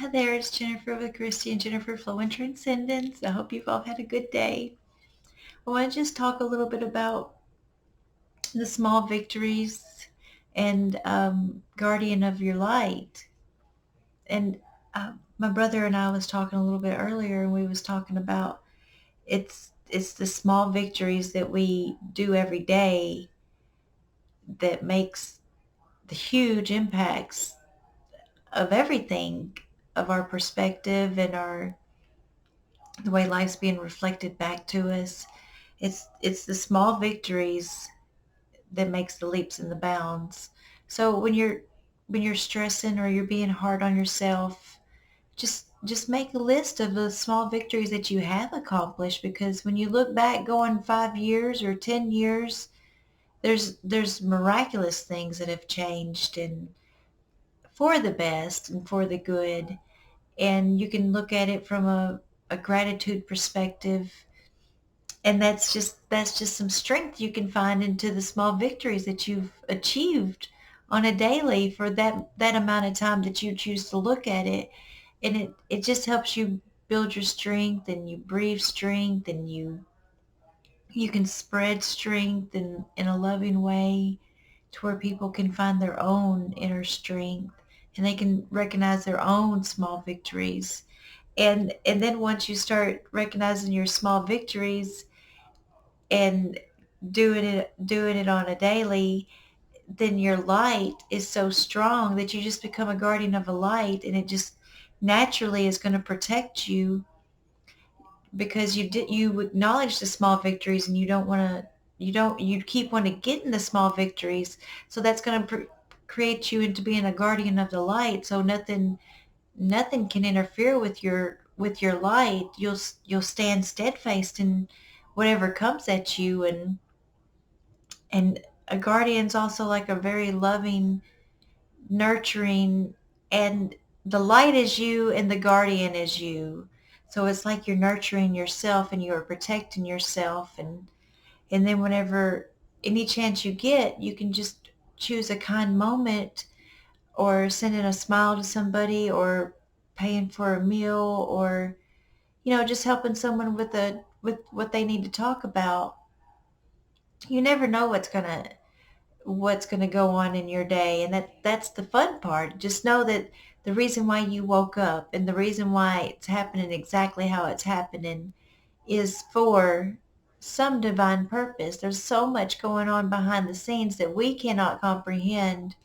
Hi there, it's Jennifer with Christy and Jennifer Flow and Transcendence. I hope you've all had a good day. I want to just talk a little bit about the small victories and guardian of your light. And my brother and I was talking a little bit earlier, and we was talking about it's the small victories that we do every day that makes the huge impacts of everything, of our perspective and our the way life's being reflected back to us. It's the small victories that makes the leaps and the bounds. So when you're stressing or you're being hard on yourself, just make a list of the small victories that you have accomplished, because when you look back going 5 years or 10 years, there's miraculous things that have changed, and for the best and for the good. And you can look at it from a gratitude perspective, and that's just some strength you can find into the small victories that you've achieved on a daily for that amount of time that you choose to look at it. And it just helps you build your strength, and you breathe strength, and you can spread strength in a loving way to where people can find their own inner strength, and they can recognize their own small victories. And then once you start recognizing your small victories and doing it on a daily, then your light is so strong that you just become a guardian of a light, and it just naturally is going to protect you, because you acknowledge the small victories, and you keep wanting to get in the small victories. So that's going to create you into being a guardian of the light, so nothing can interfere with your light. You'll stand steadfast in whatever comes at you. And a guardian's also like a very loving, nurturing, and the light is you and the guardian is you. So it's like you're nurturing yourself and you're protecting yourself. And then whenever any chance you get, you can just choose a kind moment, or sending a smile to somebody, or paying for a meal, or just helping someone with what they need to talk about. You never know what's gonna go on in your day, and that's the fun part. Just know that the reason why you woke up and the reason why it's happening exactly how it's happening is for some divine purpose. There's so much going on behind the scenes that we cannot comprehend,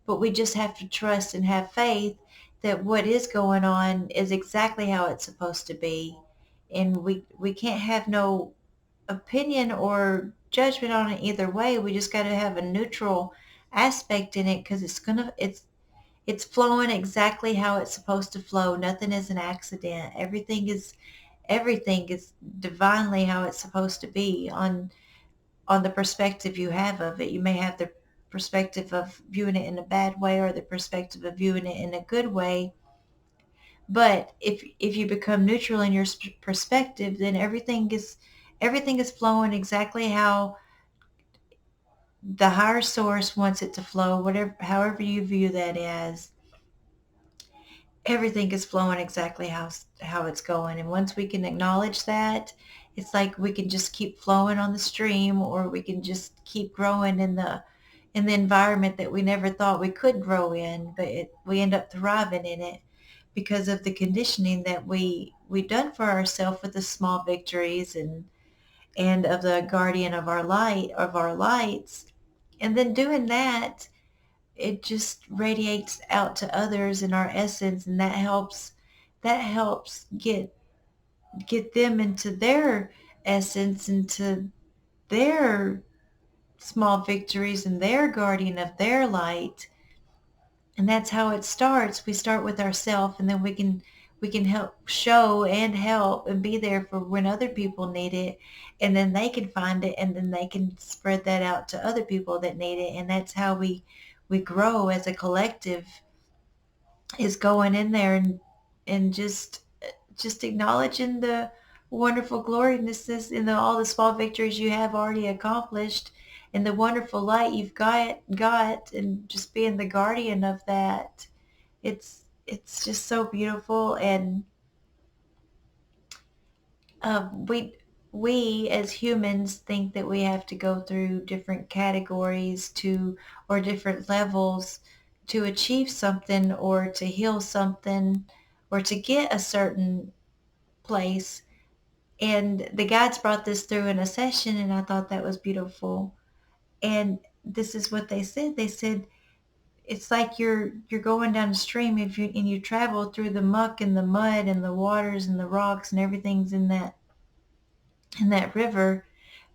but we just have to trust and have faith that what is going on is exactly how it's supposed to be. And we can't have no opinion or judgment on it either way. We just got to have a neutral aspect in it, because it's flowing exactly how it's supposed to flow. Nothing is an accident. Everything is divinely how it's supposed to be, on the perspective you have of it. You may have the perspective of viewing it in a bad way, or the perspective of viewing it in a good way. But if you become neutral in your perspective, then everything is flowing exactly how the higher source wants it to flow. Whatever, however you view that as, everything is flowing exactly how it's going. And once we can acknowledge that, it's like we can just keep flowing on the stream, or we can just keep growing in the environment that we never thought we could grow in, but we end up thriving in it, because of the conditioning that we done for ourselves with the small victories, and of the guardian of our light, of our lights. And then doing that, it just radiates out to others in our essence, and that helps get them into their essence, into their small victories and their guardian of their light. And that's how it starts. We start with ourselves, and then we can help show and help and be there for when other people need it, and then they can find it, and then they can spread that out to other people that need it. And that's how we grow as a collective, is going in there and just acknowledging the wonderful gloriousness in all the small victories you have already accomplished, and the wonderful light you've got, and just being the guardian of that. it's just so beautiful. And we as humans think that we have to go through different categories to, or different levels to achieve something or to heal something or to get a certain place. And the guides brought this through in a session, and I thought that was beautiful. And this is what they said. They said it's like you're going down a stream, if you and you travel through the muck and the mud and the waters and the rocks and everything's in that river.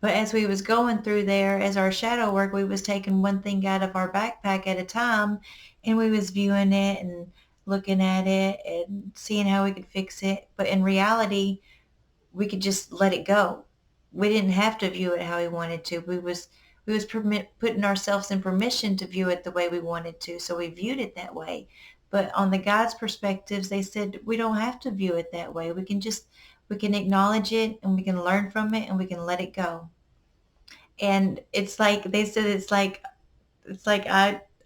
But as we was going through there, as our shadow work, we was taking one thing out of our backpack at a time, and we was viewing it and looking at it and seeing how we could fix it. But in reality, we could just let it go. We didn't have to view it how we wanted to. We was putting ourselves in permission to view it the way we wanted to, so we viewed it that way. But on the guides' perspectives, they said we don't have to view it that way. We can acknowledge it, and we can learn from it, and we can let it go. And it's like they said, it's like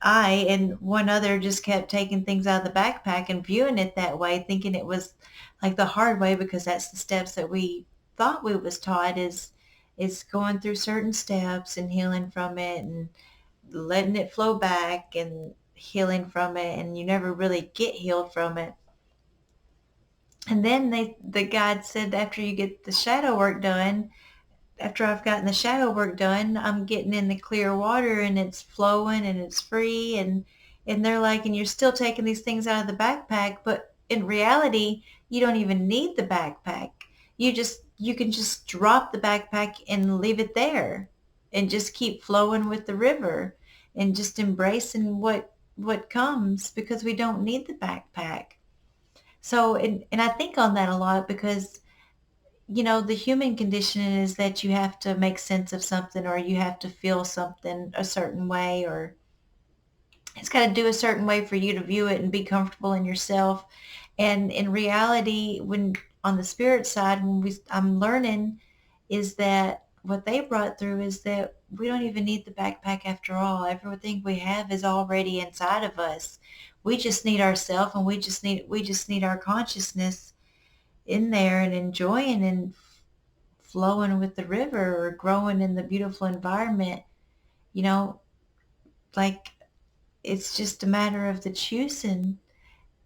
I and one other just kept taking things out of the backpack and viewing it that way, thinking it was like the hard way, because that's the steps that we thought we was taught, is going through certain steps and healing from it and letting it flow back and healing from it, and you never really get healed from it. And then the guide said after you get the shadow work done, after I've gotten the shadow work done, I'm getting in the clear water and it's flowing and it's free, and they're like, and you're still taking these things out of the backpack, but in reality, you don't even need the backpack. You can just drop the backpack and leave it there and just keep flowing with the river and just embracing what comes, because we don't need the backpack. So and I think on that a lot, because the human condition is that you have to make sense of something, or you have to feel something a certain way, or it's got to do a certain way for you to view it and be comfortable in yourself. And in reality, when on the spirit side, I'm learning is that what they brought through is that we don't even need the backpack after all. Everything we have is already inside of us. We just need ourself, and we just need our consciousness in there and enjoying and flowing with the river or growing in the beautiful environment, you know, like it's just a matter of the choosing.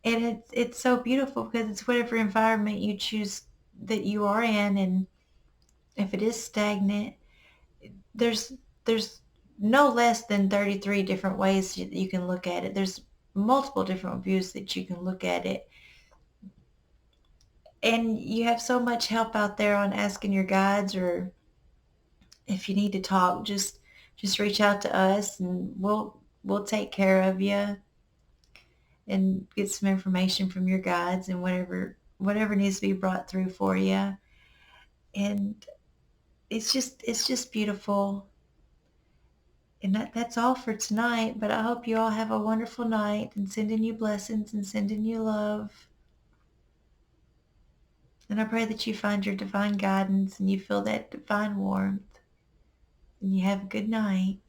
And it's so beautiful because it's whatever environment you choose that you are in. And if it is stagnant, there's there's no less than 33 different ways that you can look at it. There's multiple different views that you can look at it. And you have so much help out there on asking your guides, or if you need to talk, just reach out to us, and we'll take care of you and get some information from your guides and whatever needs to be brought through for you. And it's just beautiful. And that's all for tonight. But I hope you all have a wonderful night, and sending you blessings and sending you love. And I pray that you find your divine guidance and you feel that divine warmth. And you have a good night.